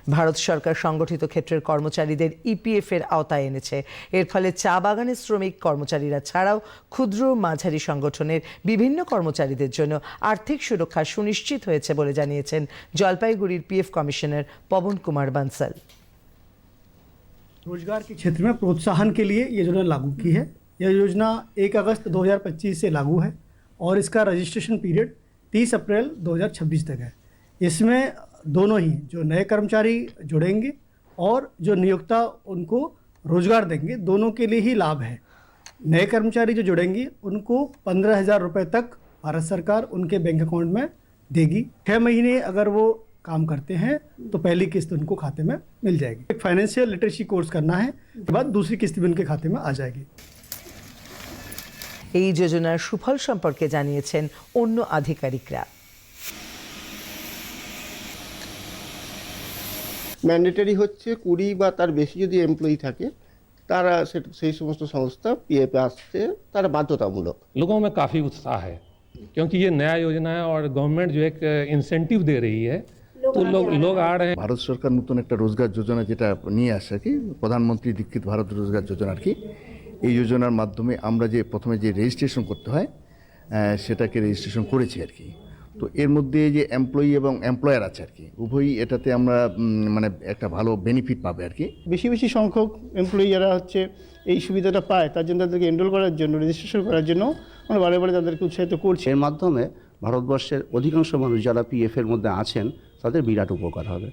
ভারত সরকার সংগঠিত ক্ষেত্রের কর্মচারীদের ইপিএফ এর আওতায় এনেছে। এর ফলে চা বাগানের শ্রমিক কর্মচারীরা ছাড়াও ক্ষুদ্র মাঝারি সংগঠনের বিভিন্ন কর্মচারীদের জন্য আর্থিক সুরক্ষা সুনিশ্চিত হয়েছে বলে জানিয়েছেন জলপাইগুড়ির পিএফ कमिश्नर पवन कुमार बंसल। रोजगार के क्षेत्र में प्रोत्साहन के लिए ये योजना लागू की है। यह योजना 1 अगस्त 2025 से लागू है और इसका रजिस्ट्रेशन पीरियड 30 अप्रैल 2026 तक है। इसमें दोनों ही जो नए कर्मचारी जुड़ेंगे और जो नियोक्ता उनको रोजगार देंगे, दोनों के लिए ही लाभ है। नए कर्मचारी जो जुड़ेंगे उनको 15,000 रुपये तक भारत सरकार उनके बैंक अकाउंट में देगी। 6 महीने अगर वो काम करते हैं तो पहली किस्त उनको खाते में मिल जाएगी। एक फाइनेंशियल लिटरेसी कोर्स करना है, उसके बाद दूसरी किस्त भी उनके खाते में आ जाएगी। এই যোজনার সুফল সম্পর্কে জানিয়েছেন অন্য আধিকারিকরা। ম্যান্ডেটরি হচ্ছে 20 বা তার বেশি যদি এমপ্লয়ি থাকে তারা সেই সমস্ত সংস্থা পিএফে আসতে তারা বাধ্যতামূলক। लोगों में काफ़ी उत्साह है क्योंकि ये नया योजना है और गवर्नमेंट जो एक इंसेंटिव दे रही है तो लोग आ रहे हैं। ভারত সরকার নতুন একটা রোজগার যোজনা যেটা নিয়ে আসে আর কি, প্রধানমন্ত্রী দীক্ষিত ভারত রোজগার যোজনা আর কি। এই যোজনার মাধ্যমে আমরা যে প্রথমে যে রেজিস্ট্রেশন করতে হয় সেটাকে রেজিস্ট্রেশন করেছি আর কি। তো এর মধ্যে যে এমপ্লয়ি এবং এমপ্লয়ার আছে আর কি, উভয়ই এটাতে আমরা মানে একটা ভালো বেনিফিট পাবে আর কি। বেশি বেশি সংখ্যক এমপ্লয়ি যারা হচ্ছে এই সুবিধাটা পায় তার জন্য তাদেরকে এনরোল করার জন্য রেজিস্ট্রেশন করার জন্য আমরা বারে বারে তাদেরকে উৎসাহিত করছি। এর মাধ্যমে ভারতবর্ষের অধিকাংশ মানুষ যারা পিএফের মধ্যে আছেন তাদের বিরাট উপকার হবে।